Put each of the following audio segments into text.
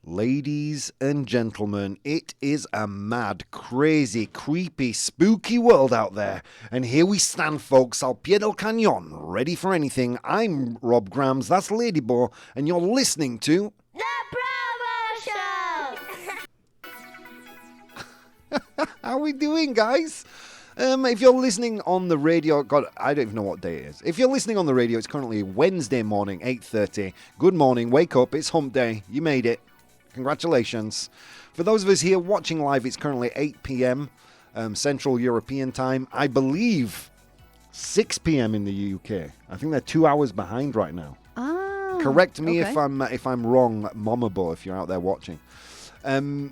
Ladies and gentlemen, it is a mad, crazy, creepy, spooky world out there. And here we stand, folks, al pie del cañón, ready for anything. I'm Rob Grams, that's Ladybo, and you're listening to... The ProBoh Show! How we doing, guys? If you're listening on the radio, God, I don't even know what day it is. If you're listening on the radio, it's currently Wednesday morning, 8:30. Good morning, wake up, it's hump day, you made it. Congratulations. For those of us here watching live, it's currently 8 p.m. Central European time. I believe 6 p.m. in the UK. I think they're 2 hours behind right now. Ah, correct me okay. if I'm wrong, Momabo, if you're out there watching. And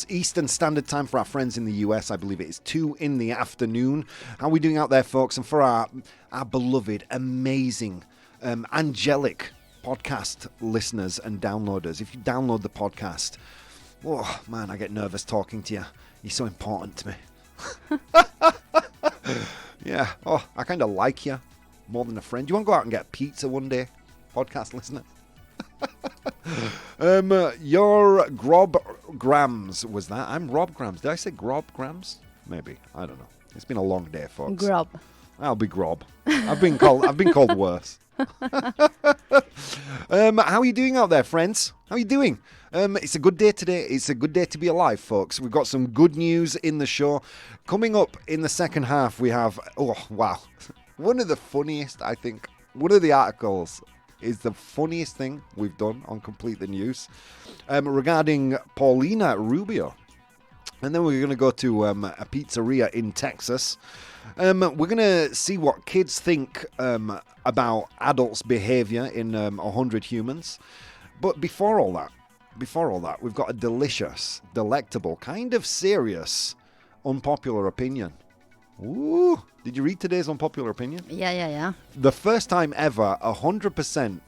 Eastern Standard Time for our friends in the US, I believe it is 2 in the afternoon. How are we doing out there, folks? And for our beloved, amazing, angelic podcast listeners and downloaders, if you download the podcast, oh man, I get nervous talking to you. You're so important to me. Yeah, oh, I kind of like you more than a friend. Do you want to go out and get pizza one day, podcast listener? Your Grob Grams was that? I'm Rob Grams. Did I say Grob Grams? Maybe. I don't know. It's been a long day, folks. Grob. I'll be Grob. I've been called worse. How are you doing out there, friends? How are you doing? It's a good day today. It's a good day to be alive, folks. We've got some good news in the show. Coming up in the second half, we have, oh, wow, one of the funniest, I think, one of the articles is the funniest thing we've done on Complete the News regarding Paulina Rubio. And then we're going to go to a pizzeria in Texas. We're going to see what kids think about adults' behavior in 100 humans. But before all that, we've got a delicious, delectable, kind of serious, unpopular opinion. Ooh, did you read today's unpopular opinion? Yeah. The first time ever, 100%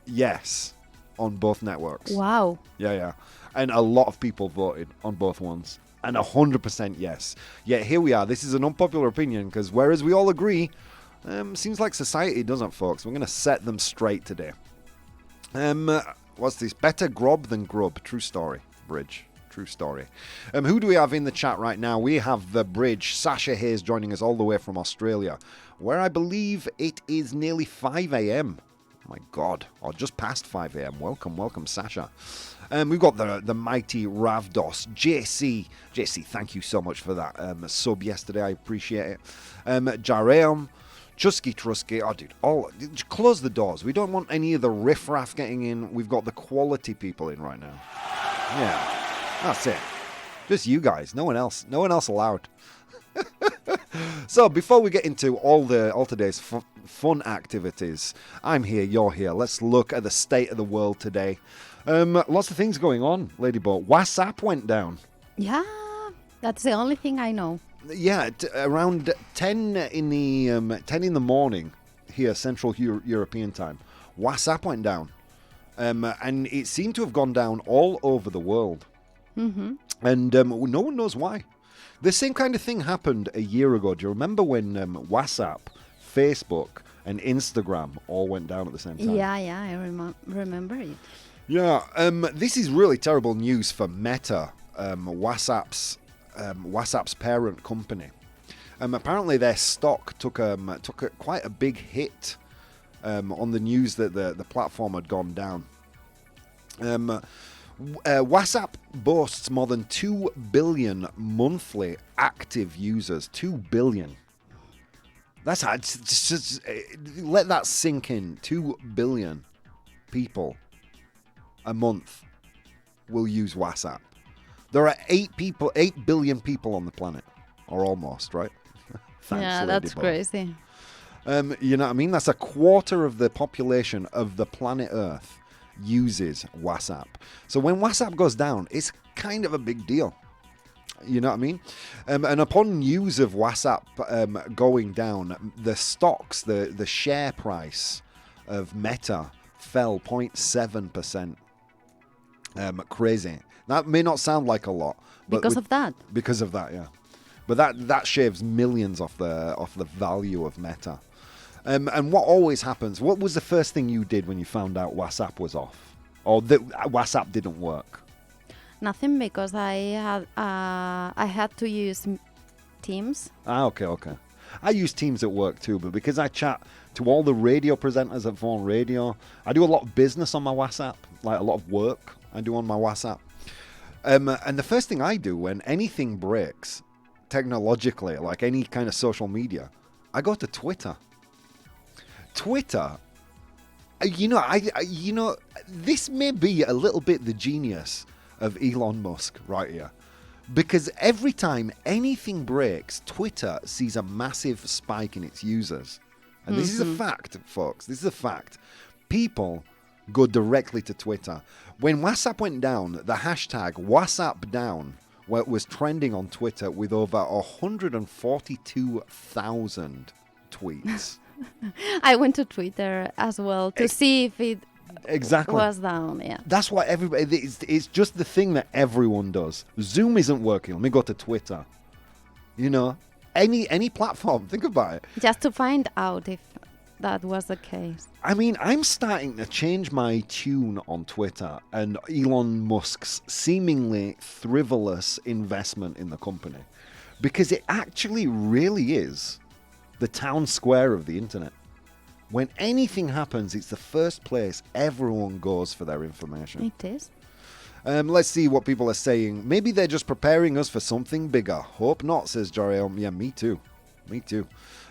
yes on both networks. Wow. Yeah. And a lot of people voted on both ones. And 100% yes. Yet here we are. This is an unpopular opinion because whereas we all agree, seems like society doesn't, folks. We're going to set them straight today. What's this? Better grob than grub. True story. Bridge. True story. Who do we have in the chat right now? We have the Bridge. Sasha Hayes joining us all the way from Australia, where I believe it is nearly 5 a.m. My God. Or just past 5 a.m. Welcome, Sasha. We've got the mighty Ravdos. JC, thank you so much for that sub yesterday. I appreciate it. Jareum, Chusky Trusky. Oh, dude, close the doors. We don't want any of the riffraff getting in. We've got the quality people in right now. Yeah, that's it. Just you guys. No one else allowed. So before we get into all today's fun activities, I'm here, you're here. Let's look at the state of the world today. Lots of things going on, Ladybot. WhatsApp went down. Yeah, that's the only thing I know. Yeah, around 10 in the morning here, Central European time. WhatsApp went down, and it seemed to have gone down all over the world. Mm-hmm. And no one knows why. The same kind of thing happened a year ago. Do you remember when WhatsApp, Facebook, and Instagram all went down at the same time? Yeah, I remember it. Yeah, this is really terrible news for Meta, WhatsApp's parent company. Apparently, their stock took quite a big hit on the news that the platform had gone down. WhatsApp boasts more than 2 billion monthly active users. 2 billion. That's just let that sink in. 2 billion people a month will use WhatsApp. There are 8 billion people on the planet, or almost, right? Thanks, yeah, that's Ladybug. crazy. You know what I mean? That's a quarter of the population of the planet Earth uses WhatsApp. So when WhatsApp goes down, it's kind of a big deal. You know what I mean? And upon news of WhatsApp going down, the stocks, the share price of Meta fell 0.7%. Crazy. That may not sound like a lot, but Because of that, yeah. But that shaves millions off the value of Meta. And what always happens? What was the first thing you did when you found out WhatsApp was off? or that WhatsApp didn't work? Nothing, because I had to use Teams. Okay. I use Teams at work too, but because I chat to all the radio presenters at Vaughan Radio, I do a lot of business on my WhatsApp, like a lot of work I do on my WhatsApp. And the first thing I do when anything breaks technologically, like any kind of social media, I go to Twitter. Twitter, this may be a little bit the genius of Elon Musk right here. Because every time anything breaks, Twitter sees a massive spike in its users. And this is a fact, folks. This is a fact. People go directly to Twitter. When WhatsApp went down, the hashtag WhatsAppDown was trending on Twitter with over 142,000 tweets. I went to Twitter as well to see if it was down. Yeah, that's what everybody. It's just the thing that everyone does. Zoom isn't working. Let me go to Twitter. Any platform. Think about it. Just to find out if that was the case. I mean, I'm starting to change my tune on Twitter and Elon Musk's seemingly frivolous investment in the company, because it actually really is the town square of the internet. When anything happens, it's the first place everyone goes for their information. It is. Let's see what people are saying. Maybe they're just preparing us for something bigger. Hope not, says Joriel. Yeah, me too.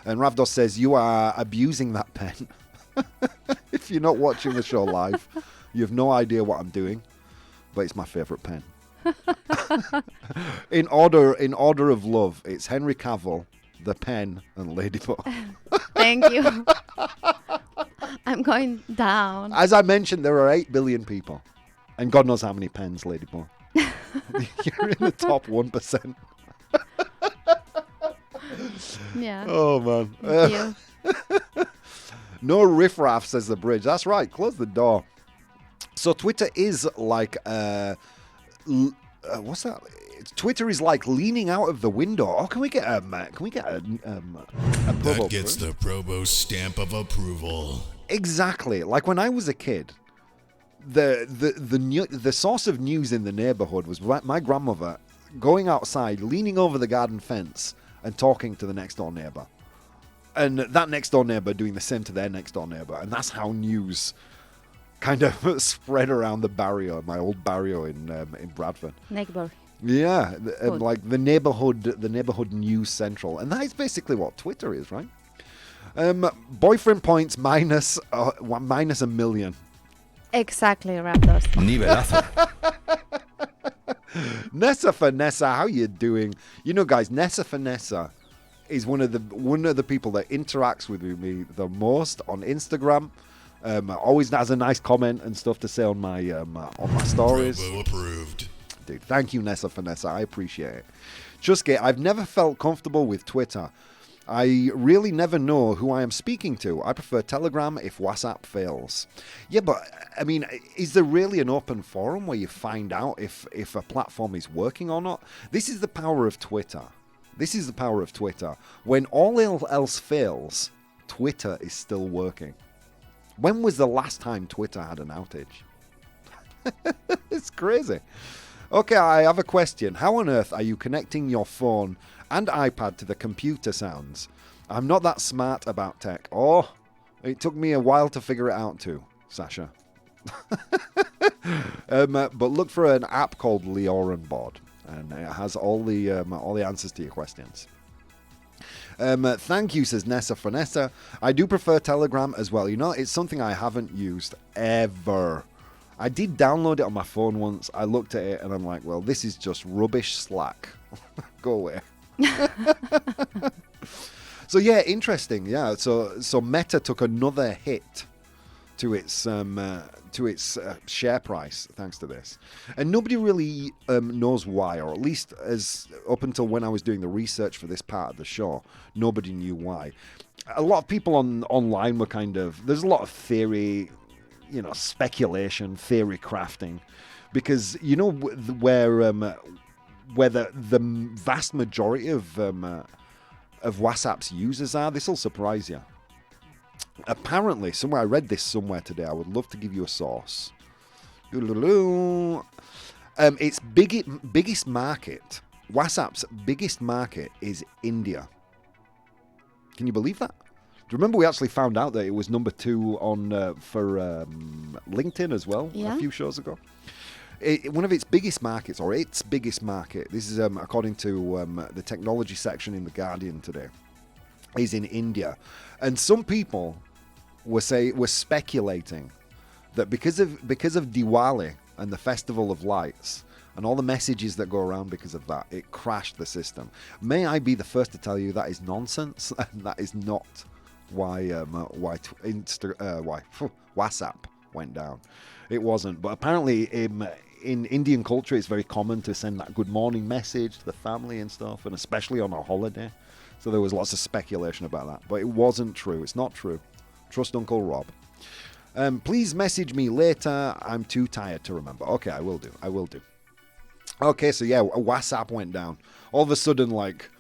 And Ravdos says, you are abusing that pen. If you're not watching the show live, you have no idea what I'm doing, but it's my favourite pen. In order of love, it's Henry Cavill, the pen, and Ladybug. Thank you. I'm going down. As I mentioned, there are 8 billion people. And God knows how many pens, Ladybug. You're in the top 1%. Yeah. Oh, man. Thank you. No riffraff, says the bridge. That's right. Close the door. So Twitter is like... what's that? Twitter is like leaning out of the window. Oh, can we get a ProBoh? That gets the ProBoh stamp of approval. Exactly. Like when I was a kid, the source of news in the neighborhood was my grandmother going outside, leaning over the garden fence and talking to the next door neighbor. And that next door neighbor doing the same to their next door neighbor. And that's how news kind of spread around the barrio, my old barrio in Bradford. Neighbor. Yeah, like the neighborhood news central. And that is basically what Twitter is, right? Boyfriend points minus 1 million. Exactly, Raptors. Nivelazo. Nessa Vanessa, how you doing? Guys, Nessa Vanessa is one of the people that interacts with me the most on Instagram. Always has a nice comment and stuff to say on my stories. ProBoh approved. Dude, thank you, Nessa Vanessa. I appreciate it. Chuske, I've never felt comfortable with Twitter. I really never know who I am speaking to. I prefer Telegram if WhatsApp fails. Yeah, but, I mean, is there really an open forum where you find out if a platform is working or not? This is the power of Twitter. When all else fails, Twitter is still working. When was the last time Twitter had an outage? It's crazy. Okay, I have a question. How on earth are you connecting your phone and iPad to the computer sounds? I'm not that smart about tech. Oh, it took me a while to figure it out too, Sasha. But look for an app called Leoran Board, and it has all the answers to your questions. Thank you, says Nessa Vanessa. I do prefer Telegram as well. It's something I haven't used ever. I did download it on my phone once. I looked at it and I'm like, well, this is just rubbish Slack. Go away. So yeah, interesting. Yeah, so Meta took another hit to its share price thanks to this, and nobody really knows why, or at least as up until when I was doing the research for this part of the show, nobody knew why. A lot of people online were there's a lot of theory, speculation, theory crafting, because where the vast majority of WhatsApp's users are. This will surprise you. Apparently, I read this somewhere today. I would love to give you a source. Its biggest market, WhatsApp's biggest market is India. Can you believe that? Do you remember we actually found out that it was number 2 on for LinkedIn as well a few shows ago? One of its biggest markets, or its biggest market, this is according to the technology section in The Guardian today, is in India. And some people were speculating that because of Diwali and the Festival of Lights and all the messages that go around because of that, it crashed the system. May I be the first to tell you that is nonsense, and that is not why WhatsApp went down. It wasn't. But apparently in Indian culture, it's very common to send that good morning message to the family and stuff, and especially on a holiday. So there was lots of speculation about that. But it wasn't true. It's not true. Trust Uncle Rob. Please message me later. I'm too tired to remember. Okay, I will do. Okay, so yeah, WhatsApp went down. All of a sudden, like,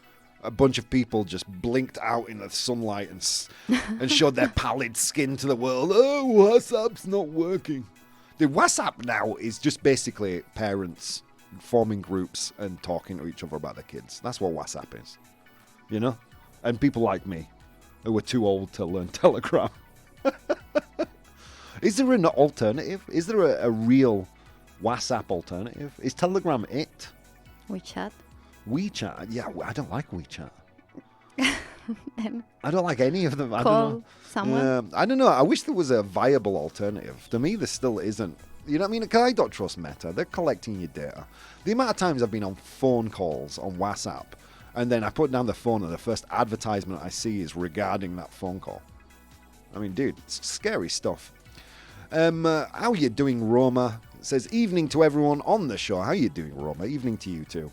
a bunch of people just blinked out in the sunlight and showed their pallid skin to the world. Oh, WhatsApp's not working. The WhatsApp now is just basically parents forming groups and talking to each other about their kids. That's what WhatsApp is, you know? And people like me who were too old to learn Telegram. Is there an alternative? Is there a real WhatsApp alternative? Is Telegram it? WeChat? WeChat? Yeah, I don't like WeChat. I don't like any of them. I Call don't know. someone? I don't know. I wish there was a viable alternative. To me, there still isn't. You know what I mean? Because I don't trust Meta. They're collecting your data. The amount of times I've been on phone calls on WhatsApp, and then I put down the phone and the first advertisement I see is regarding that phone call. I mean, dude, it's scary stuff. How you doing, Roma? It says, evening to everyone on the show. How you doing, Roma? Evening to you too.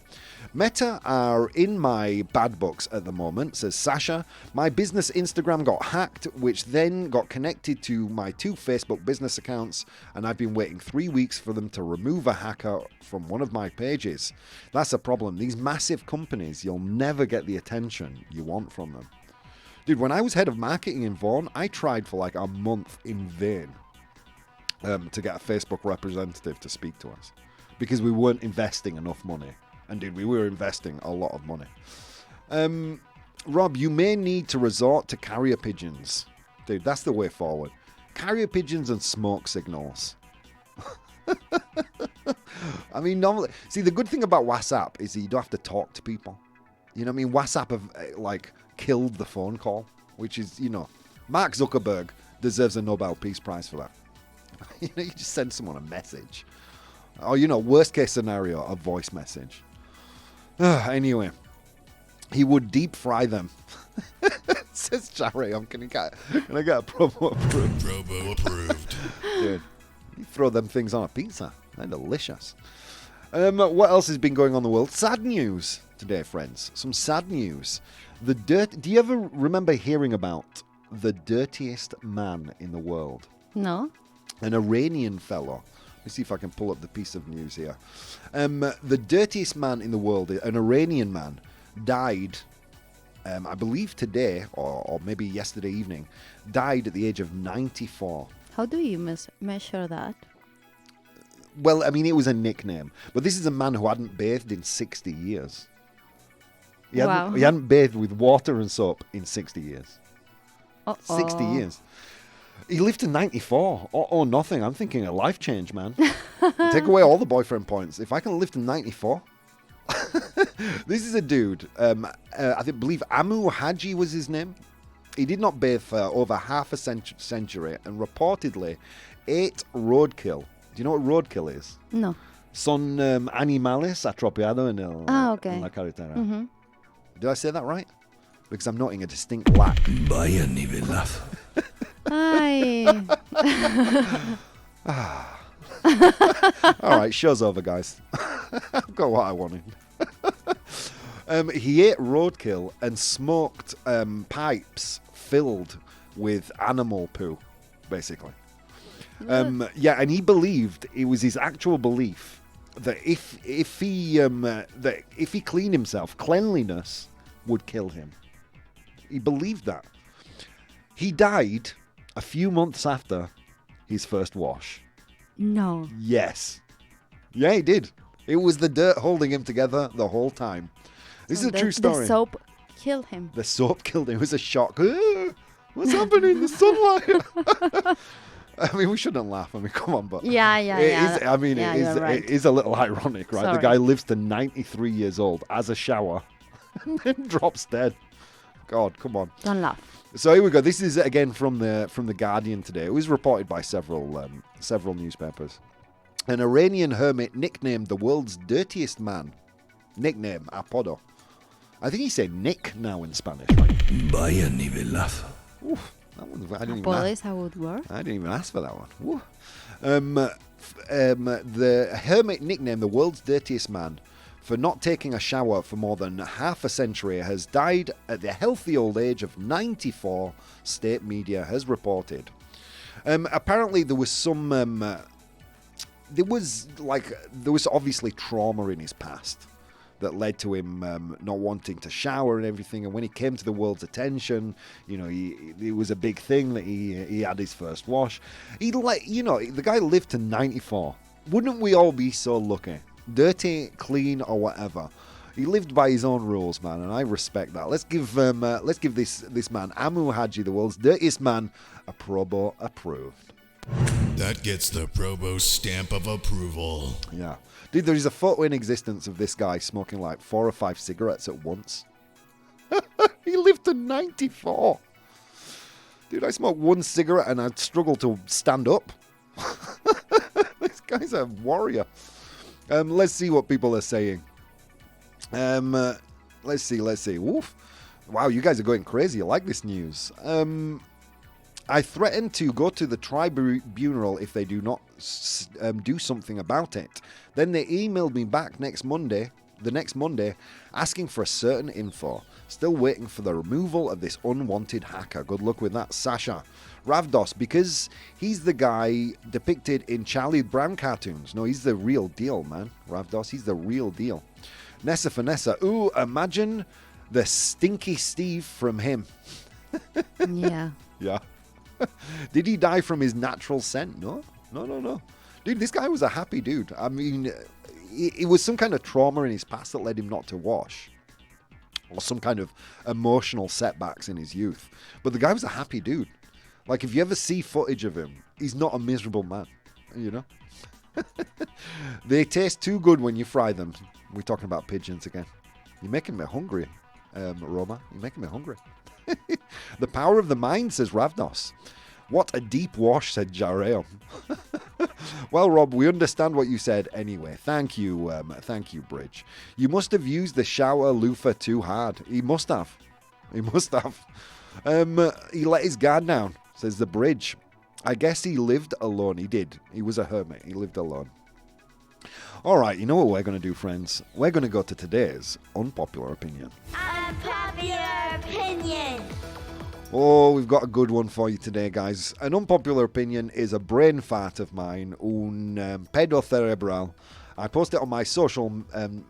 Meta are in my bad books at the moment, says Sasha. My business Instagram got hacked, which then got connected to my 2 Facebook business accounts, and I've been waiting 3 weeks for them to remove a hacker from one of my pages. That's a problem. These massive companies, you'll never get the attention you want from them. Dude, when I was head of marketing in Vaughan, I tried for like a month in vain to get a Facebook representative to speak to us because we weren't investing enough money. And dude, we were investing a lot of money. Rob, you may need to resort to carrier pigeons. Dude, that's the way forward. Carrier pigeons and smoke signals. I mean, normally, see, the good thing about WhatsApp is that you don't have to talk to people. You know what I mean? WhatsApp have, like, killed the phone call, which is, you know, Mark Zuckerberg deserves a Nobel Peace Prize for that. You know, you just send someone a message. Or, you know, worst case scenario, a voice message. Anyway, he would deep fry them. Says Jerry, can I get a ProBoh approved? ProBoh approved. Dude, you throw them things on a pizza. They're delicious. What else has been going on in the world? Sad news today, friends. Some sad news. Do you ever remember hearing about the dirtiest man in the world? No. An Iranian fellow. Let me see if I can pull up the piece of news here. The dirtiest man in the world, an Iranian man, died, I believe today, or maybe yesterday evening, died at the age of 94. How do you measure that? Well, I mean, it was a nickname. But this is a man who hadn't bathed in 60 years. He hadn't bathed with water and soap in 60 years. 60 years. He lived to 94. Or nothing. I'm thinking a life change, man. Take away all the boyfriend points. If I can live to 94. This is a dude. I believe Amu Haji was his name. He did not bathe for over half a century and reportedly ate roadkill. Do you know what roadkill is? No. Son animales atropellados en la carretera. Mm-hmm. Did I say that right? Because I'm noting a distinct lack. Vaya nivelazo. Ay. All right, show's over, guys. I've got what I wanted. He ate roadkill and smoked pipes filled with animal poo, basically. Yeah, and he believed, it was his actual belief that if he cleaned himself, cleanliness would kill him. He believed that. He died a few months after his first wash. No. Yes. Yeah, he did. It was the dirt holding him together the whole time. This is a true story. The soap killed him. The soap killed him. It was a shock. What's happening? The sunlight. I mean, we shouldn't laugh. I mean, come on, but Yeah. It is a little ironic, right? Sorry. The guy lives to 93 years old, has a shower, and then drops dead. God, come on. Don't laugh. So here we go. This is again from the Guardian today. It was reported by several newspapers. An Iranian hermit nicknamed the world's dirtiest man. Nickname, apodo. I think he said Nick now in Spanish, right? Vaya nivelazo. Oof, that one, Apodo is how it works. I didn't even ask for that one. The hermit nicknamed the world's dirtiest man for not taking a shower for more than half a century has died at the healthy old age of 94, state media has reported. Apparently there was some... there was obviously trauma in his past that led to him not wanting to shower and everything. And when he came to the world's attention, it was a big thing that he had his first wash. The guy lived to 94. Wouldn't we all be so lucky? Dirty, clean, or whatever. He lived by his own rules, man, and I respect that. Let's give this man, Amu Haji, the world's dirtiest man, a ProBoh approved. That gets the ProBoh stamp of approval. Yeah. Dude, there is a photo in existence of this guy smoking like 4 or 5 cigarettes at once. He lived to 94. Dude, I smoked 1 cigarette and I'd struggle to stand up. This guy's a warrior. Let's see what people are saying. Let's see. Woof. Wow, you guys are going crazy. I like this news. I threatened to go to the tribunal if they do not do something about it. Then they emailed me back the next Monday, asking for a certain info. Still waiting for the removal of this unwanted hacker. Good luck with that, Sasha. Ravdos, because he's the guy depicted in Charlie Brown cartoons. No, he's the real deal, man. Ravdos, he's the real deal. Nessa Vanessa, ooh, imagine the stinky Steve from him. Yeah. Yeah. Did he die from his natural scent? No. Dude, this guy was a happy dude. I mean, it was some kind of trauma in his past that led him not to wash. Or some kind of emotional setbacks in his youth. But the guy was a happy dude. Like, if you ever see footage of him, he's not a miserable man, They taste too good when you fry them. We're talking about pigeons again. You're making me hungry, Roma. You're making me hungry. The power of the mind, says Ravnos. What a deep wash, said Jareo. Well, Rob, we understand what you said anyway. Thank you, Bridge. You must have used the shower loofah too hard. He must have. He let his guard down, says the Bridge. I guess he lived alone. He did. He was a hermit. He lived alone. All right, you know what we're going to do, friends? We're going to go to today's unpopular opinion. Unpopular opinion. Oh, we've got a good one for you today, guys. An unpopular opinion is a brain fart of mine, un pedo cerebral. I post it on my social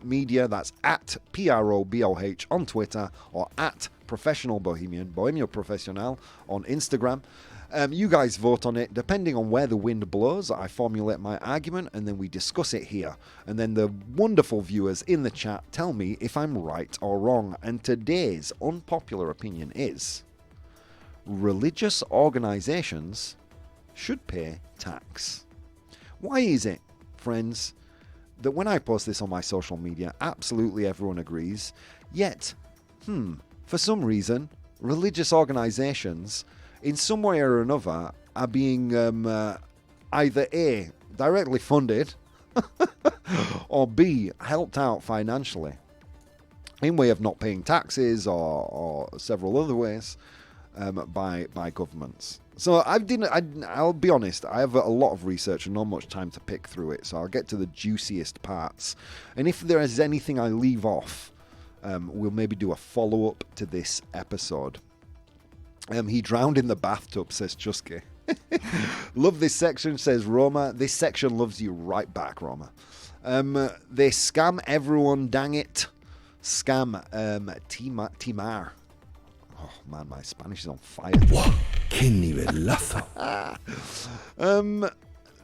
media. That's at PROBOH on Twitter or at Professional Bohemian, Bohemio Professional on Instagram. You guys vote on it. Depending on where the wind blows, I formulate my argument and then we discuss it here. And then the wonderful viewers in the chat tell me if I'm right or wrong. And today's unpopular opinion is: religious organizations should pay tax. Why is it, friends, that when I post this on my social media, absolutely everyone agrees, yet, for some reason, religious organizations, in some way or another, are being either A, directly funded, or B, helped out financially, in way of not paying taxes or several other ways, by governments. So I'll be honest, I have a lot of research and not much time to pick through it, so I'll get to the juiciest parts. And if there is anything I leave off, we'll maybe do a follow-up to this episode. He drowned in the bathtub, says Chusky. Love this section, says Roma. This section loves you right back, Roma. They scam everyone, dang it. Scam Timar. Oh man, my Spanish is on fire. ¡Wow! ¡Qué nivelazo!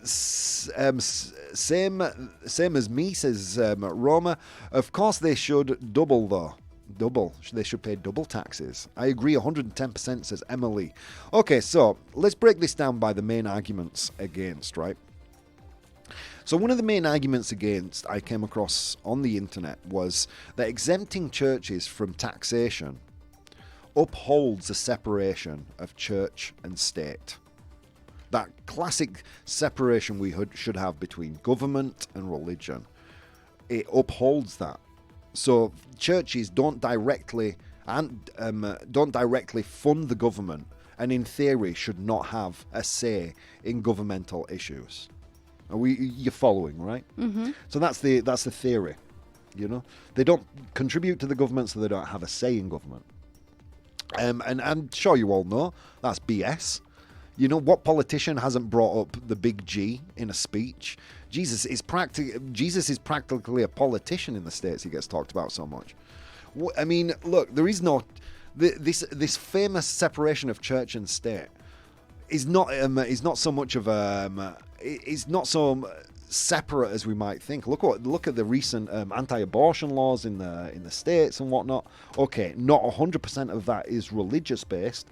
Same as me, says Roma. Of course they should double, though. They should pay double taxes. I agree 110%, says Emily. Okay, so let's break this down by the main arguments against, right? So one of the main arguments against I came across on the internet was that exempting churches from taxation upholds a separation of church and state. That classic separation we should have between government and religion. It upholds that. So churches don't directly fund the government, and in theory should not have a say in governmental issues. You're following, right? Mm-hmm. So that's the theory. You know, they don't contribute to the government, so they don't have a say in government. And I'm sure you all know that's BS. You know, what politician hasn't brought up the big G in a speech? Jesus is practically a politician in the States. He gets talked about so much. I mean, look, there is no this famous separation of church and state is not so much of it's not so separate as we might think. Look at the recent anti-abortion laws in the States and whatnot. Okay, not 100% of that is religious based,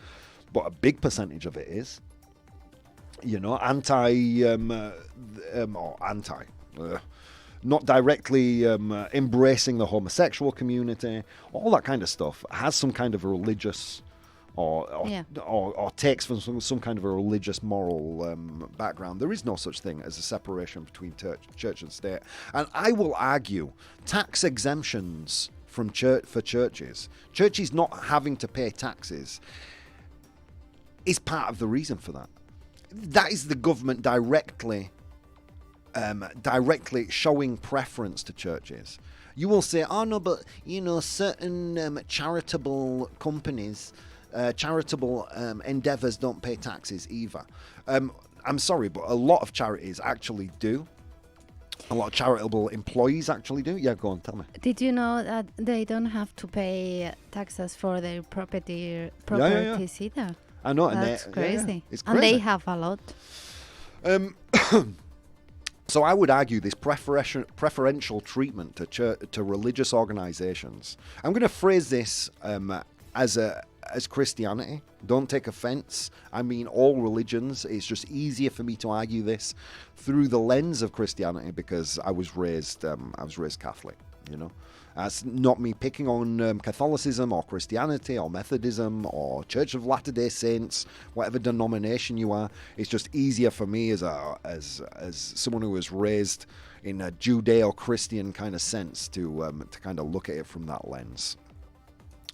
but a big percentage of it is. You know, not directly embracing the homosexual community, all that kind of stuff has some kind of a religious or takes from some kind of a religious moral background. There is no such thing as a separation between church and state. And I will argue tax exemptions from for churches not having to pay taxes is part of the reason for that. That is the government directly showing preference to churches. You will say, oh no, but you know, certain charitable companies, charitable endeavors don't pay taxes either. I'm sorry, but a lot of charities actually do. A lot of charitable employees actually do. Yeah, go on, tell me. Did you know that they don't have to pay taxes for their properties either? I know. That's crazy. Yeah, it's crazy. And they have a lot. So I would argue this preferential treatment to religious organizations. I'm going to phrase this as Christianity. Don't take offense. I mean all religions. It's just easier for me to argue this through the lens of Christianity because I was raised Catholic. You know, that's not me picking on Catholicism or Christianity or Methodism or Church of Latter-day Saints, whatever denomination you are. It's just easier for me as someone who was raised in a Judeo-Christian kind of sense to kind of look at it from that lens.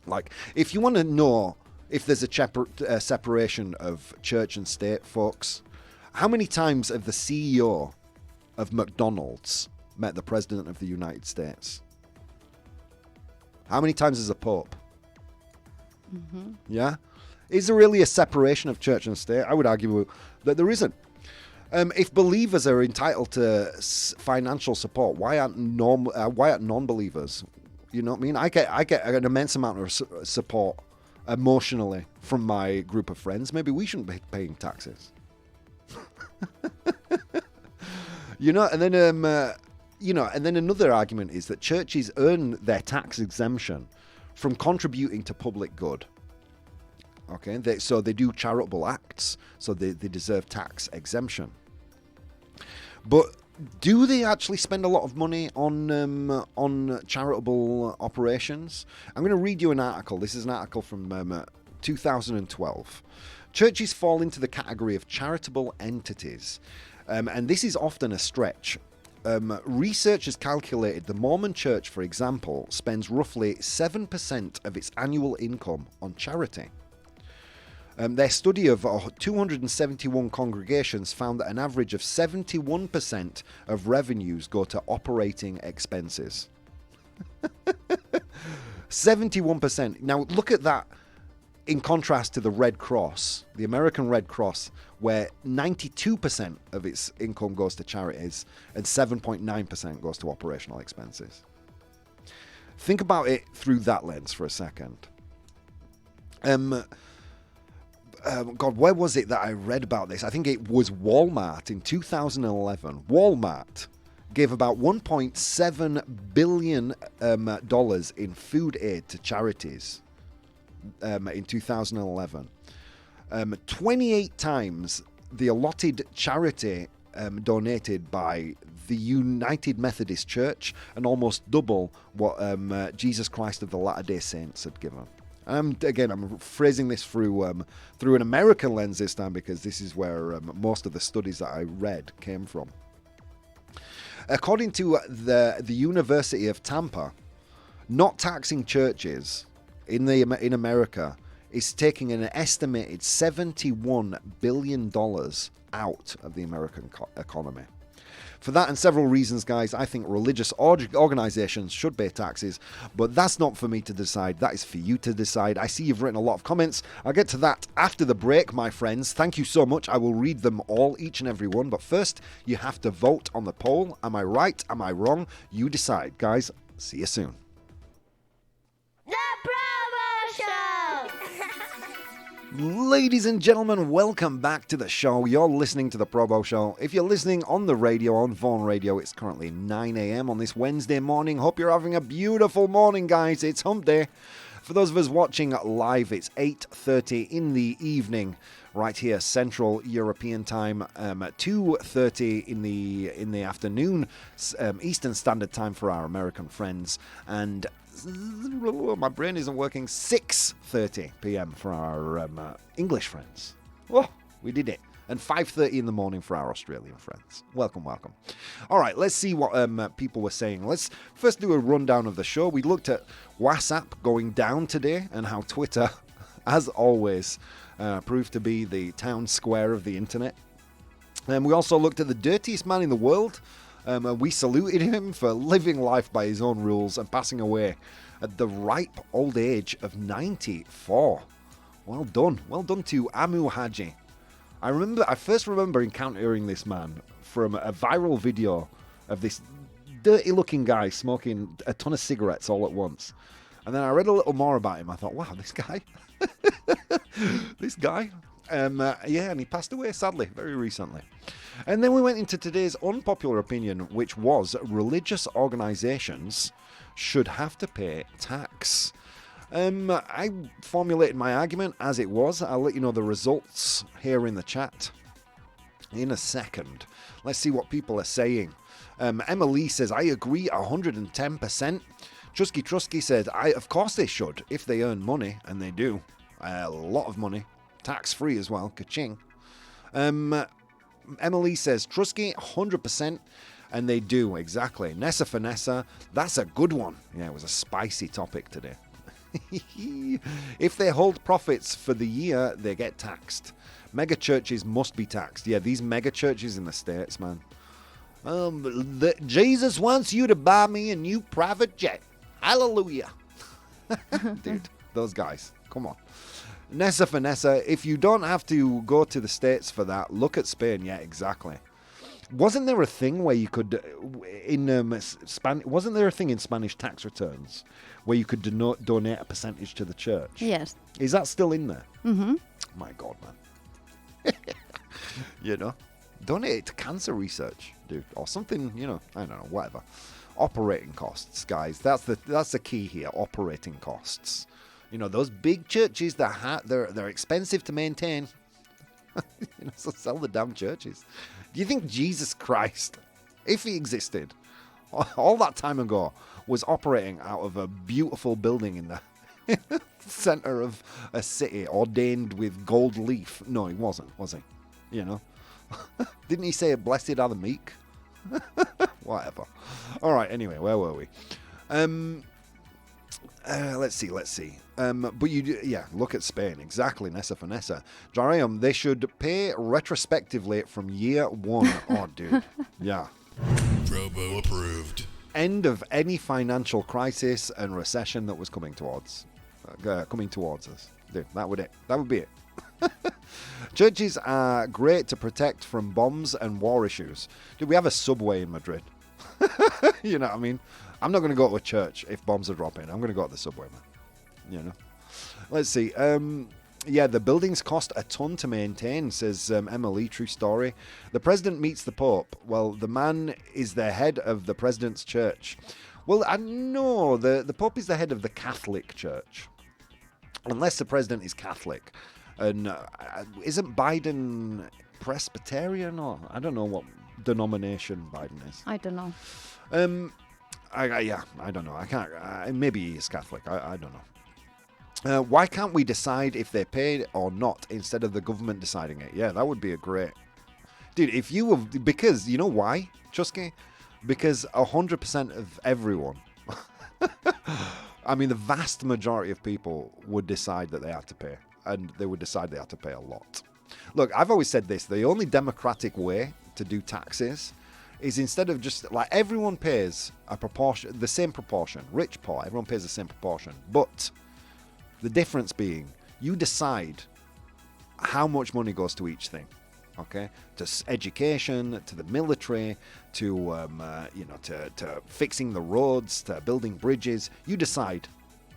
Like, if you want to know if there's a separation of church and state, folks, how many times have the CEO of McDonald's met the President of the United States? How many times is a Pope? Mm-hmm. Yeah? Is there really a separation of church and state? I would argue that there isn't. If believers are entitled to financial support, why aren't non-believers? You know what I mean? I get an immense amount of support emotionally from my group of friends. Maybe we shouldn't be paying taxes. You know, and then and then another argument is that churches earn their tax exemption from contributing to public good. Okay, so they do charitable acts, so they deserve tax exemption. But do they actually spend a lot of money on charitable operations? I'm going to read you an article. This is an article from 2012. Churches fall into the category of charitable entities, and this is often a stretch. Research has calculated the Mormon Church, for example, spends roughly 7% of its annual income on charity. Their study of 271 congregations found that an average of 71% of revenues go to operating expenses. 71%. Now, look at that in contrast to the Red Cross, the American Red Cross, where 92% of its income goes to charities and 7.9% goes to operational expenses. Think about it through that lens for a second. God, where was it that I read about this? I think it was Walmart in 2011. Walmart gave about $1.7 billion in food aid to charities in 2011. 28 times the allotted charity donated by the United Methodist Church, and almost double what Jesus Christ of the Latter-day Saints had given. Again, I'm phrasing this through an American lens this time, because this is where most of the studies that I read came from. According to the University of Tampa, not taxing churches in America is taking an estimated $71 billion out of the American economy. For that and several reasons, guys, I think religious organizations should pay taxes, but that's not for me to decide. That is for you to decide. I see you've written a lot of comments. I'll get to that after the break, my friends. Thank you so much. I will read them all, each and every one. But first, you have to vote on the poll. Am I right? Am I wrong? You decide. Guys, see you soon. The ProBoh Show! Ladies and gentlemen, welcome back to the show. You're listening to the ProBoh Show. If you're listening on the radio, on Vaughan Radio, it's currently 9 a.m. on this Wednesday morning. Hope you're having a beautiful morning, guys. It's hump day. For those of us watching live, it's 8:30 in the evening, right here, Central European Time, 2:30 in the afternoon, Eastern Standard Time for our American friends, and my brain isn't working, 6:30 p.m. for our English friends. Oh, we did it. And 5:30 in the morning for our Australian friends. Welcome, welcome. All right, let's see what people were saying. Let's first do a rundown of the show. We looked at WhatsApp going down today and how Twitter, as always, proved to be the town square of the internet. We also looked at the dirtiest man in the world. We saluted him for living life by his own rules and passing away at the ripe old age of 94. Well done. Well done to Amu Haji. I first remember encountering this man from a viral video of this dirty-looking guy smoking a ton of cigarettes all at once. And then I read a little more about him. I thought, wow, this guy. This guy. Yeah, and he passed away, sadly, very recently. And then we went into today's unpopular opinion, which was religious organizations should have to pay tax. I formulated my argument as it was. I'll let you know the results here in the chat in a second. Let's see what people are saying. Emma Lee says, I agree 110%. Trusky said, of course they should, if they earn money, and they do. A lot of money. Tax-free as well. Ka-ching. Emily says, Trusky, 100%, and they do, exactly. Nessa Finessa, that's a good one. Yeah, it was a spicy topic today. If they hold profits for the year, they get taxed. Mega churches must be taxed. Yeah, these mega churches in the States, man. Jesus wants you to buy me a new private jet. Hallelujah. Dude, those guys. Come on. Nessa Finessa, if you don't have to go to the States for that, look at Spain. Yeah, exactly. Wasn't there a thing where you could, wasn't there a thing in Spanish tax returns where you could donate a percentage to the church? Yes. Is that still in there? Mm-hmm. My God, man. You know, donate it to cancer research, dude, or something. You know, I don't know, whatever. Operating costs, guys. That's the key here. Operating costs. You know, those big churches they're expensive to maintain. You know, so sell the damn churches. Do you think Jesus Christ, if he existed, all that time ago, was operating out of a beautiful building in the center of a city ordained with gold leaf? No, he wasn't, was he? You know? Didn't he say, blessed are the meek? Whatever. All right, anyway, where were we? Let's see. But look at Spain. Exactly, Nessa Finessa. Jariam, they should pay retrospectively from year one. Oh, dude. Yeah. ProBoh approved. End of any financial crisis and recession that was coming towards us. Dude, that would be it. Churches are great to protect from bombs and war issues. Dude, we have a subway in Madrid. You know what I mean? I'm not going to go to a church if bombs are dropping. I'm going to go to the subway, man. You know. Let's see. Yeah, the buildings cost a ton to maintain, says Emily, true story. The president meets the Pope. Well, the man is the head of the president's church. Well, I know the Pope is the head of the Catholic Church. Unless the president is Catholic. And isn't Biden Presbyterian? Or I don't know what denomination Biden is. I don't know. I don't know. I can't. Maybe he's Catholic. I don't know. Why can't we decide if they're paid or not instead of the government deciding it? Yeah, that would be a great... Dude, if you were... Because, you know why, Chusky? Because 100% of everyone... I mean, the vast majority of people would decide that they have to pay. And they would decide they have to pay a lot. Look, I've always said this. The only democratic way to do taxes is instead of just... Like, everyone pays a proportion, the same proportion. Rich, poor, everyone pays the same proportion. But... The difference being, you decide how much money goes to each thing, okay? To education, to the military, to to fixing the roads, to building bridges. You decide,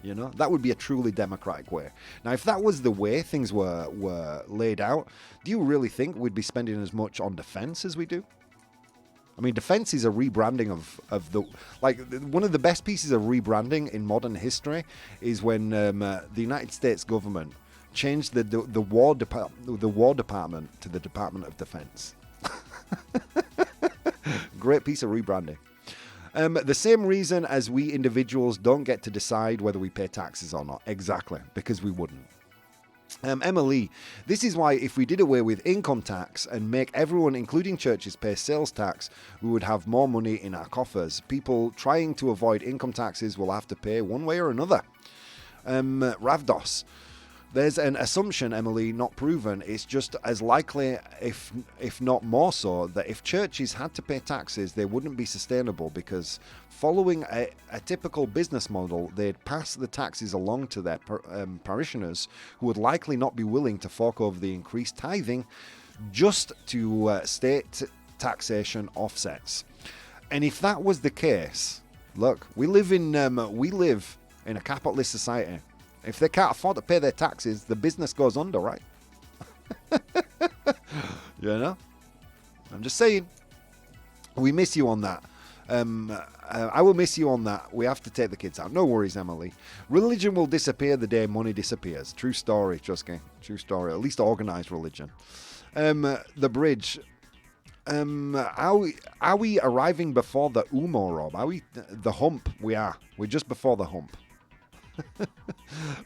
That would be a truly democratic way. Now, if that was the way things were laid out, do you really think we'd be spending as much on defense as we do? I mean, defense is a rebranding of the... Like, one of the best pieces of rebranding in modern history is when the United States government changed the War Department to the Department of Defense. Great piece of rebranding. The same reason as we individuals don't get to decide whether we pay taxes or not. Exactly, because we wouldn't. Emily, this is why if we did away with income tax and make everyone, including churches, pay sales tax, we would have more money in our coffers. People trying to avoid income taxes will have to pay one way or another. Ravdos, there's an assumption, Emily, not proven. It's just as likely, if not more so, that if churches had to pay taxes, they wouldn't be sustainable because following a typical business model, they'd pass the taxes along to their parishioners who would likely not be willing to fork over the increased tithing just to state taxation offsets. And if that was the case, look, we live in a capitalist society. If they can't afford to pay their taxes, the business goes under, right? I'm just saying. We miss you on that. I will miss you on that. We have to take the kids out. No worries, Emily. Religion will disappear the day money disappears. True story, Chusky. True story. At least organized religion. The bridge. Are we arriving before the Umo, Rob? Are we the hump? We are. We're just before the hump.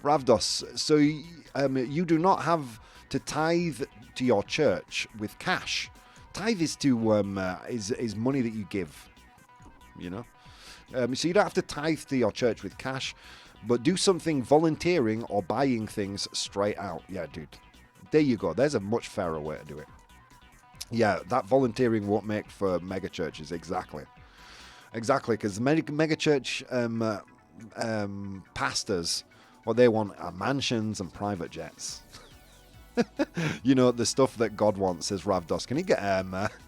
Ravdos, so you do not have to tithe to your church with cash. Tithe is is money that you give, so you don't have to tithe to your church with cash, but do something volunteering or buying things straight out. Yeah, dude, there you go. There's a much fairer way to do it. Yeah, that volunteering won't make for mega churches. Exactly, because mega church pastors, what they want are mansions and private jets. The stuff that God wants, says Ravdos. Can he get a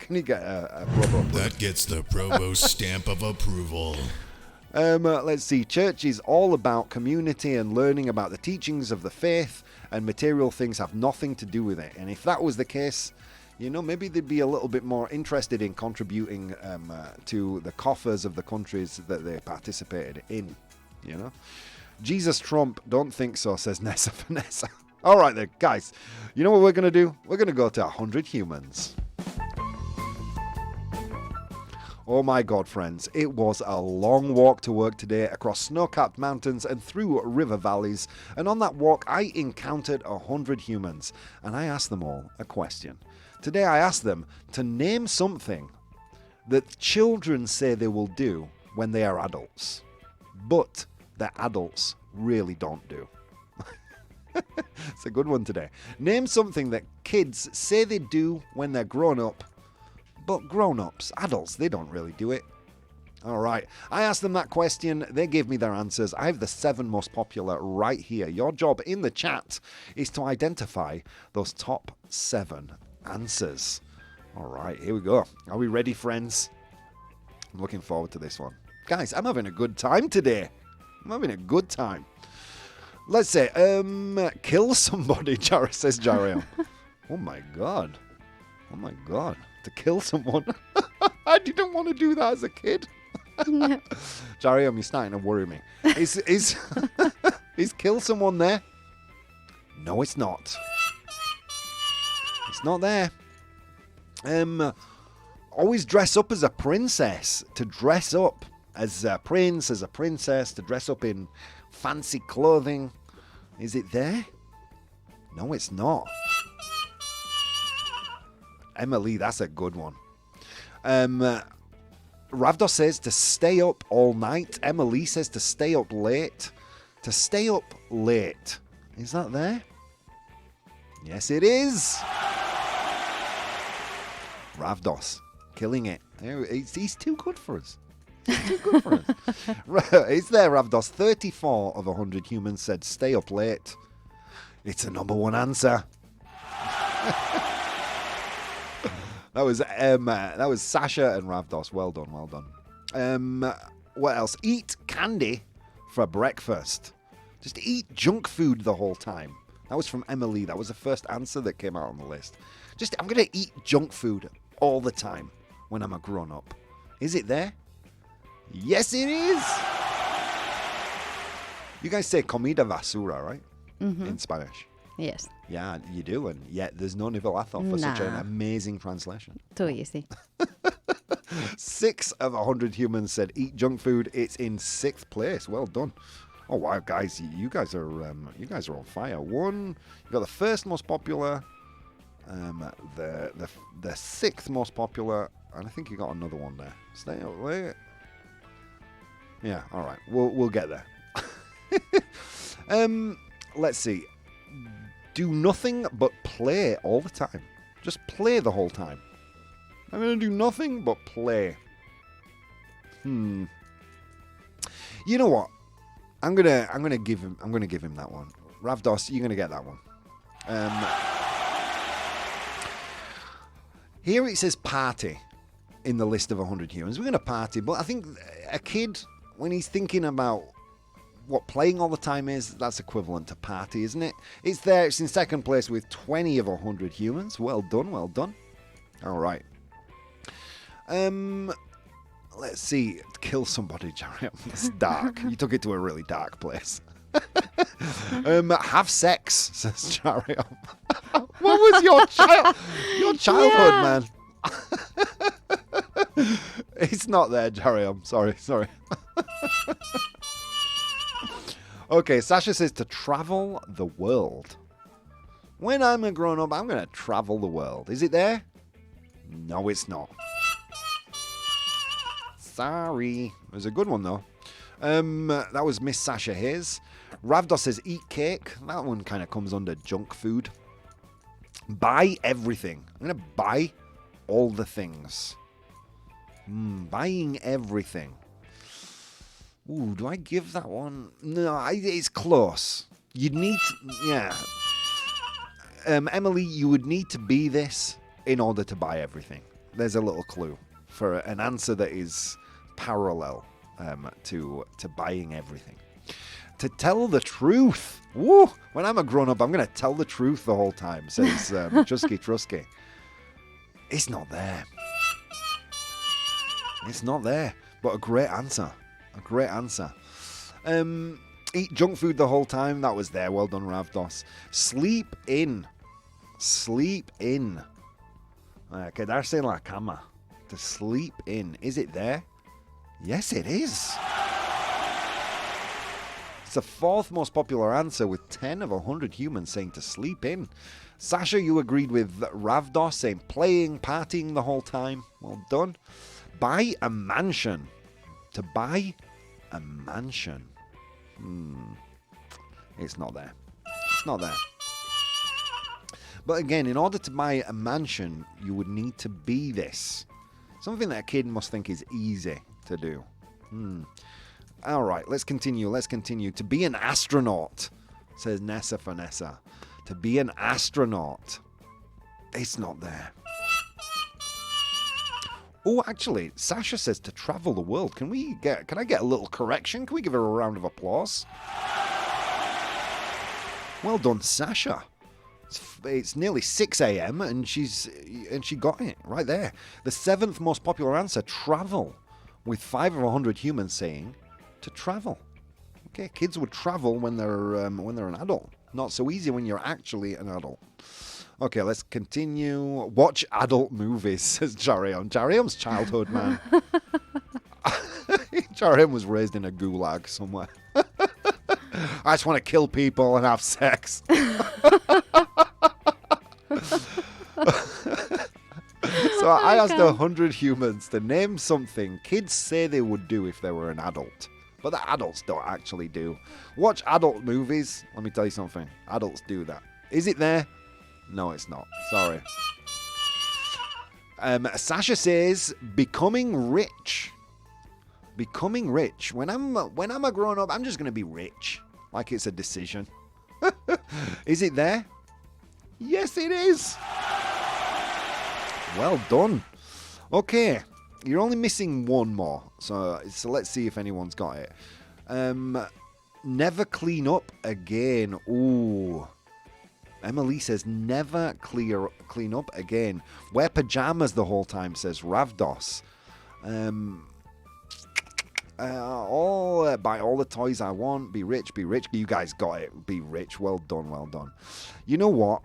ProBoh? That gets the ProBoh stamp of approval. Let's see. Church is all about community and learning about the teachings of the faith, and material things have nothing to do with it. And if that was the case, maybe they'd be a little bit more interested in contributing to the coffers of the countries that they participated in. Jesus Trump, don't think so, says Nessa Vanessa. All right then, guys. You know what we're going to do? We're going to go to 100 humans. Oh my God, friends. It was a long walk to work today across snow-capped mountains and through river valleys. And on that walk, I encountered 100 humans. And I asked them all a question. Today, I asked them to name something that children say they will do when they are adults. But that adults really don't do. It's a good one today. Name something that kids say they do when they're grown up, but grown-ups, adults, they don't really do it. All right. I asked them that question. They gave me their answers. I have the 7 most popular right here. Your job in the chat is to identify those top 7 answers. All right. Here we go. Are we ready, friends? I'm looking forward to this one. Guys, I'm having a good time today. I'm having a good time. Let's say, kill somebody, says Jariam. Oh my god. Oh my god. To kill someone. I didn't want to do that as a kid. Jariam, you're starting to worry me. Is kill someone there? No, it's not. It's not there. Always dress up as a princess. To dress up as a prince, as a princess, to dress up in fancy clothing. Is it there? No, it's not. Emily, that's a good one. Ravdos says to stay up all night. Emily says to stay up late. To stay up late. Is that there? Yes, it is. Ravdos, killing it. He's too good for us. He's too good for us. It's there, Ravdos. 34 of 100 humans said stay up late. It's a number one answer. That was Sasha and Ravdos. Well done, well done. What else? Eat candy for breakfast. Just eat junk food the whole time. That was from Emily. That was the first answer that came out on the list. I'm going to eat junk food all the time when I'm a grown-up. Is it there? Yes, it is. You guys say comida basura, right? Mm-hmm. In Spanish. Yes. Yeah, you do, and yet there's no nivelazo for such an amazing translation. Too easy. 6 of 100 humans said eat junk food. It's in 6th place. Well done. Oh wow, guys, you guys are on fire. You got the first most popular, the 6th most popular, and I think you got another one there. Stay up late. Yeah, all right, we'll get there. Let's see. Do nothing but play all the time. Just play the whole time. I'm gonna do nothing but play. You know what? I'm gonna give him that one. Ravdos, you're gonna get that one. Here it says party in the list of 100 humans. We're gonna party, but I think a kid, when he's thinking about what playing all the time is, that's equivalent to party, isn't it? It's there. It's in 2nd place with 20 of 100 humans. Well done, well done. All right. Let's see. Kill somebody, Jerry. It's dark. You took it to a really dark place. Have sex, says Jerry. What was your childhood, man? It's not there, Jerry. I'm sorry. Okay, Sasha says to travel the world. When I'm a grown-up, I'm going to travel the world. Is it there? No, it's not. Sorry. It was a good one, though. That was Miss Sasha Hayes. Ravdos says eat cake. That one kind of comes under junk food. Buy everything. I'm going to buy all the things. Buying everything. Ooh, do I give that one? No, it's close. You'd need to, yeah. Emily, you would need to be this in order to buy everything. There's a little clue for an answer that is parallel to buying everything. To tell the truth. Woo! When I'm a grown-up, I'm going to tell the truth the whole time, says Chusky Trusky. It's not there. It's not there, but a great answer. A great answer. Eat junk food the whole time. That was there. Well done, Ravdos. Sleep in. Sleep in. Quedarse en la cama. To sleep in. Is it there? Yes, it is. It's the 4th most popular answer with 10 of 100 humans saying to sleep in. Sasha, you agreed with Ravdos saying playing, partying the whole time. Well done. Buy a mansion. To buy a mansion. It's not there. It's not there. But again, in order to buy a mansion, you would need to be this. Something that a kid must think is easy to do. All right, let's continue. To be an astronaut, says Nessa Vanessa. To be an astronaut. It's not there. Oh, actually, Sasha says to travel the world. Can I get a little correction? Can we give her a round of applause? Well done, Sasha. It's nearly 6 a.m. and she got it right there. The 7th most popular answer, travel, with 5 of 100 humans saying to travel. Okay, kids would travel when they're an adult. Not so easy when you're actually an adult. Okay, let's continue. Watch adult movies, says Jariam. Jariam's childhood, man. Jariam was raised in a gulag somewhere. I just want to kill people and have sex. So I asked 100 humans to name something kids say they would do if they were an adult, but the adults don't actually do. Watch adult movies. Let me tell you something. Adults do that. Is it there? No, it's not. Sorry. Sasha says becoming rich. Becoming rich. When I'm a grown up, I'm just gonna be rich. Like it's a decision. Is it there? Yes, it is. Well done. Okay, you're only missing one more. So let's see if anyone's got it. Never clean up again. Ooh. Emily says never clean up again. Wear pajamas the whole time, says Ravdos. Buy all the toys I want. Be rich, be rich. You guys got it. Be rich. Well done, well done. You know what?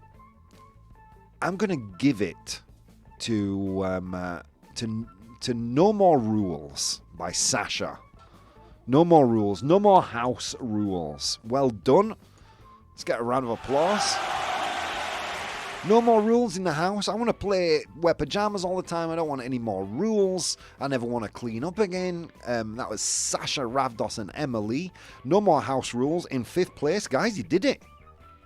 I'm gonna give it to No More Rules by Sasha. No more rules. No more house rules. Well done. Let's get a round of applause. No more rules in the house. I want to wear pajamas all the time. I don't want any more rules. I never want to clean up again. That was Sasha, Ravdos, and Emily. No more house rules. In 5th place, guys, you did it.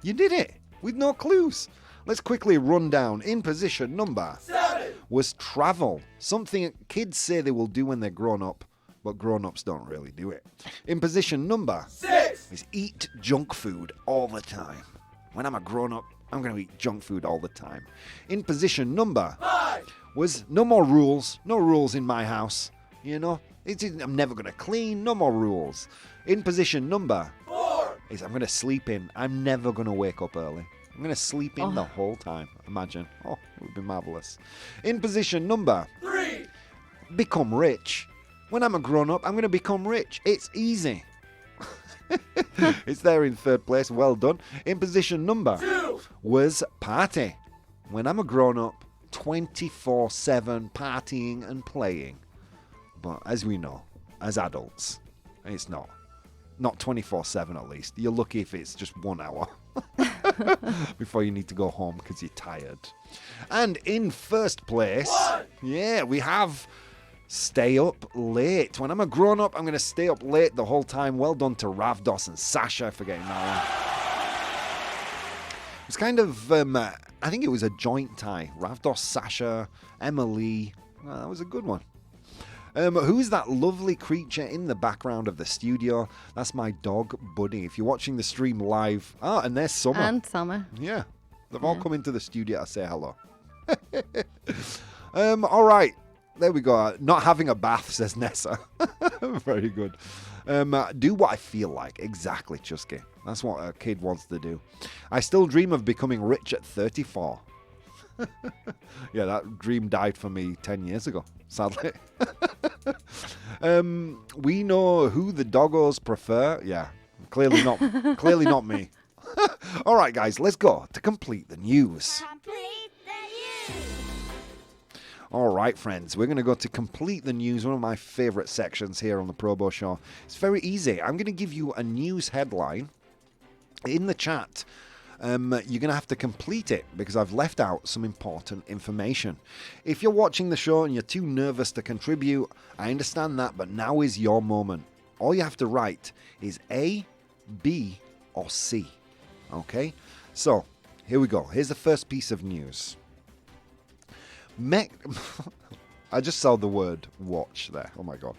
You did it with no clues. Let's quickly run down. In position number 7 was travel. Something kids say they will do when they're grown up, but grown-ups don't really do it. In position number 6 is eat junk food all the time. When I'm a grown-up, I'm going to eat junk food all the time. In position number 5 was no more rules. No rules in my house. You know, I'm never going to clean. No more rules. In position number 4 is I'm going to sleep in. I'm never going to wake up early. I'm going to sleep in the whole time. Imagine. Oh, it would be marvelous. In position number 3, become rich. When I'm a grown-up, I'm going to become rich. It's easy. It's there in 3rd place. Well done. In position number 2 was party. When I'm a grown-up, 24/7 partying and playing. But as we know, as adults, it's not. Not 24/7 at least. You're lucky if it's just 1 hour before you need to go home because you're tired. And in 1st place, we have stay up late. When I'm a grown-up, I'm going to stay up late the whole time. Well done to Ravdos and Sasha for getting that one. It's kind of, I think it was a joint tie. Ravdos, Sasha, Emily. Oh, that was a good one. Who's that lovely creature in the background of the studio? That's my dog, Buddy. If you're watching the stream live... Oh, and there's Summer. And Summer. Yeah. They've all come into the studio to say hello. All right. There we go. Not having a bath, says Nessa. Very good. Do what I feel like. Exactly, Chusky. That's what a kid wants to do. I still dream of becoming rich at 34. Yeah, that dream died for me 10 years ago, sadly. We know who the doggos prefer. Yeah, clearly not me. All right, guys, let's go to complete the news. Complete the news. All right, friends, we're going to go to complete the news, one of my favorite sections here on the ProBoh Show. It's very easy. I'm going to give you a news headline in the chat. You're going to have to complete it because I've left out some important information. If you're watching the show and you're too nervous to contribute, I understand that, but now is your moment. All you have to write is A, B, or C. Okay? So, here we go. Here's the first piece of news. I just saw the word watch there. Oh my god.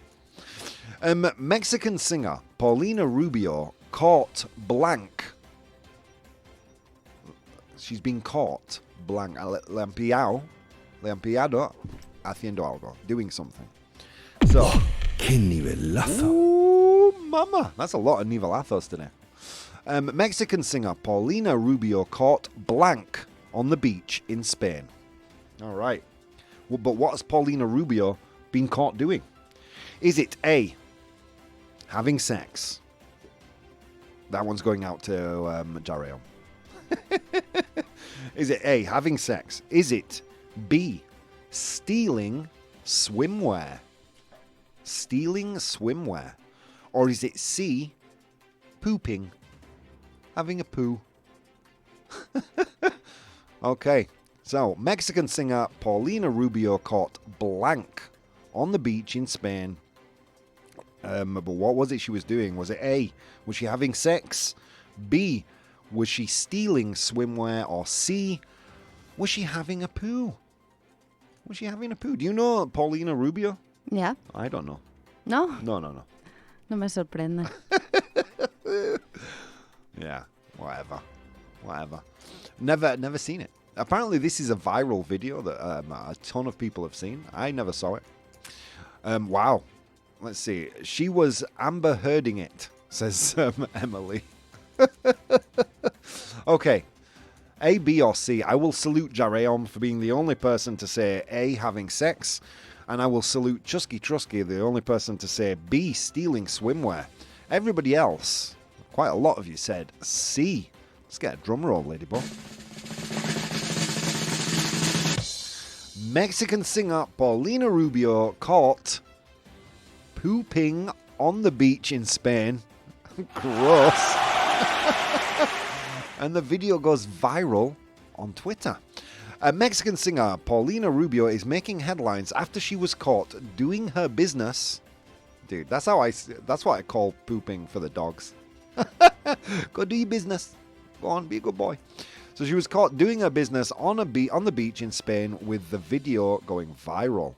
Mexican singer Paulina Rubio caught blank. She's been caught blank. Lampiado haciendo algo. Doing something. So. ¡Qué nivelazo! Ooh, mama. That's a lot of nivelazos today. Mexican singer Paulina Rubio caught blank on the beach in Spain. All right. Well, but what has Paulina Rubio been caught doing? Is it A, having sex? That one's going out to Jareo. Is it A, having sex? Is it B, stealing swimwear? Stealing swimwear. Or is it C, pooping? Having a poo. Okay, so Mexican singer Paulina Rubio caught blank on the beach in Spain. But what was it she was doing? Was it A, was she having sex? B, was she stealing swimwear? Or C, was she having a poo? Was she having a poo? Do you know Paulina Rubio? Yeah. I don't know. No. No. No me sorprende. Yeah, whatever. Never seen it. Apparently this is a viral video that a ton of people have seen. I never saw it. Wow. Let's see. She was Amber Hearding it, says Emily. Okay. A, B, or C. I will salute Jareon for being the only person to say A, having sex. And I will salute Chusky Trusky, the only person to say B, stealing swimwear. Everybody else, quite a lot of you said C. Let's get a drum roll, Ladybug. Mexican singer Paulina Rubio caught pooping on the beach in Spain. Gross. And the video goes viral on Twitter. A Mexican singer, Paulina Rubio, is making headlines after she was caught doing her business. Dude, that's what I call pooping for the dogs. Go do your business. Go on, be a good boy. So she was caught doing her business on the beach in Spain with the video going viral.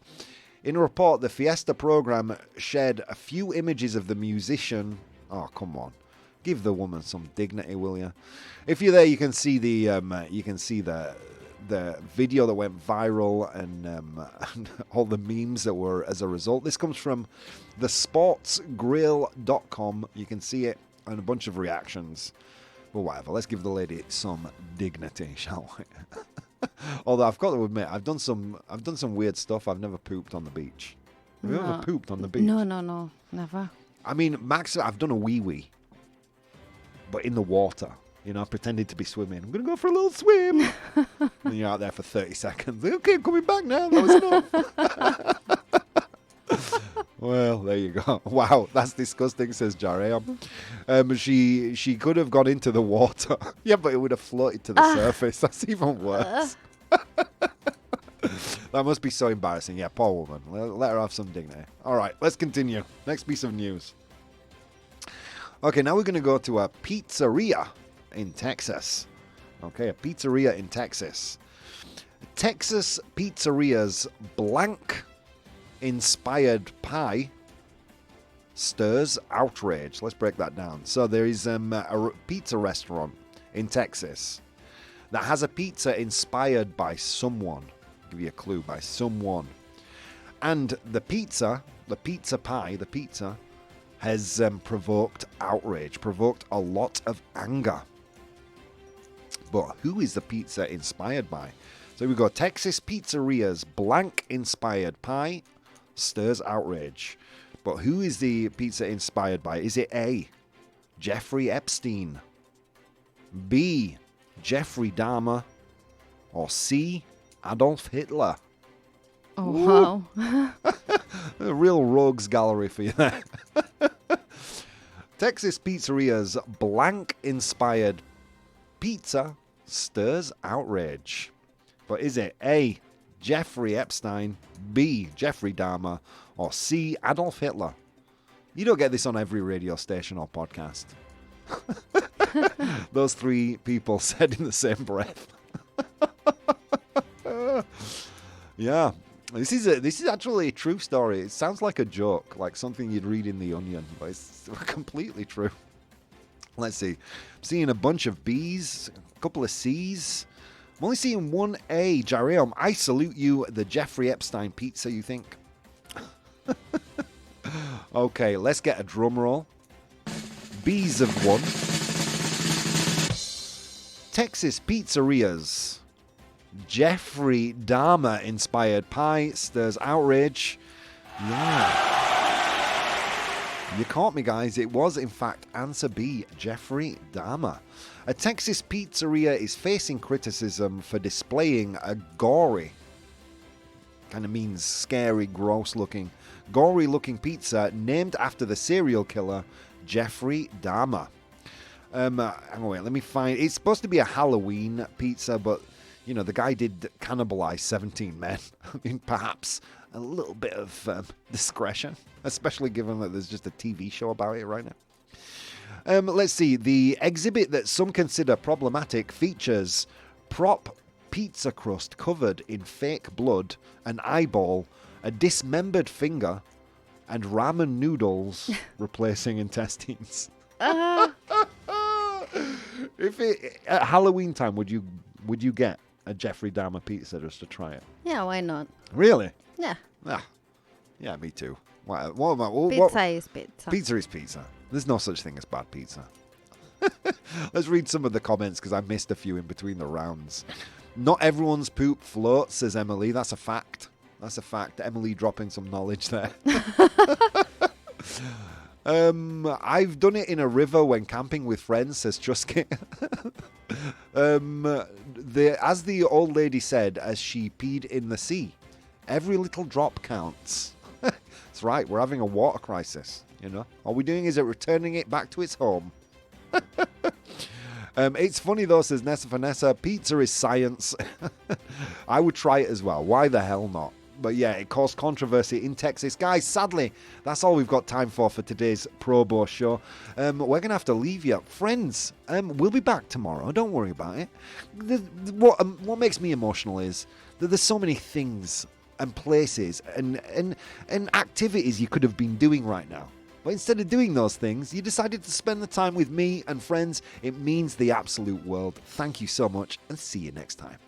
In a report, the Fiesta program shared a few images of the musician. Oh, come on. Give the woman some dignity, will you? If you're there, you can see the video that went viral and all the memes that were as a result. This comes from thesportsgrill.com. You can see it and a bunch of reactions. But whatever, let's give the lady some dignity, shall we? Although I've got to admit, I've done some weird stuff. I've never pooped on the beach. Have you ever pooped on the beach? No, never. I mean, Max, I've done a wee, but in the water. You know, pretending to be swimming. I'm going to go for a little swim. And you're out there for 30 seconds. Okay, I'm coming back now. That was enough. Well, there you go. Wow, that's disgusting, says Jaream. She could have gone into the water. Yeah, but it would have floated to the surface. That's even worse. That must be so embarrassing. Yeah, poor woman. Let her have some dignity. All right, let's continue. Next piece of news. Okay, now we're going to go to a pizzeria in Texas. Okay, a pizzeria in Texas. Texas pizzeria's blank-inspired pie stirs outrage. Let's break that down. So there is a pizza restaurant in Texas that has a pizza inspired by someone. I'll give you a clue, by someone. And the pizza pie has provoked outrage, provoked a lot of anger. But who is the pizza inspired by? So we go, Texas pizzeria's blank-inspired pie stirs outrage. But who is the pizza inspired by? Is it A, Jeffrey Epstein, B, Jeffrey Dahmer, or C, Adolf Hitler? Oh, wow. A real rogues gallery for you there. Texas pizzeria's blank-inspired pizza stirs outrage. But is it A, Jeffrey Epstein, B, Jeffrey Dahmer, or C, Adolf Hitler? You don't get this on every radio station or podcast. Those three people said in the same breath. Yeah. This is actually a true story. It sounds like a joke, like something you'd read in The Onion, but it's completely true. Let's see. I'm seeing a bunch of B's, a couple of C's. I'm only seeing one A. Jareum, I salute you, the Jeffrey Epstein pizza, you think? Okay, let's get a drum roll. B's of one. Texas pizzerias. Jeffrey Dahmer-inspired pie stirs outrage. Yeah. You caught me, guys. It was, in fact, answer B, Jeffrey Dahmer. A Texas pizzeria is facing criticism for displaying a gory, kind of means scary, gross-looking, gory-looking pizza named after the serial killer, Jeffrey Dahmer. Hang on, wait, let me find... It's supposed to be a Halloween pizza, but, you know, the guy did cannibalize 17 men. I mean, perhaps a little bit of discretion, especially given that there's just a TV show about it right now. Let's see. The exhibit that some consider problematic features prop pizza crust covered in fake blood, an eyeball, a dismembered finger, and ramen noodles replacing intestines. If it at Halloween time, would you get a Jeffrey Dahmer pizza just to try it? Yeah, why not? Really? Yeah. Yeah, me too. What Pizza is pizza. Pizza is pizza. There's no such thing as bad pizza. Let's read some of the comments because I missed a few in between the rounds. Not everyone's poop floats, says Emily. That's a fact. That's a fact. Emily dropping some knowledge there. I've done it in a river when camping with friends, says Trusky. As the old lady said as she peed in the sea, every little drop counts. That's right, we're having a water crisis, you know. All we're doing is returning it back to its home. It's funny though, says Nessa Vanessa, pizza is science. I would try it as well. Why the hell not? But yeah, it caused controversy in Texas. Guys, sadly, that's all we've got time for today's ProBoh Show. We're going to have to leave you. Friends, we'll be back tomorrow. Don't worry about it. What makes me emotional is that there's so many things and places and activities you could have been doing right now. But instead of doing those things, you decided to spend the time with me and friends. It means the absolute world. Thank you so much, and see you next time.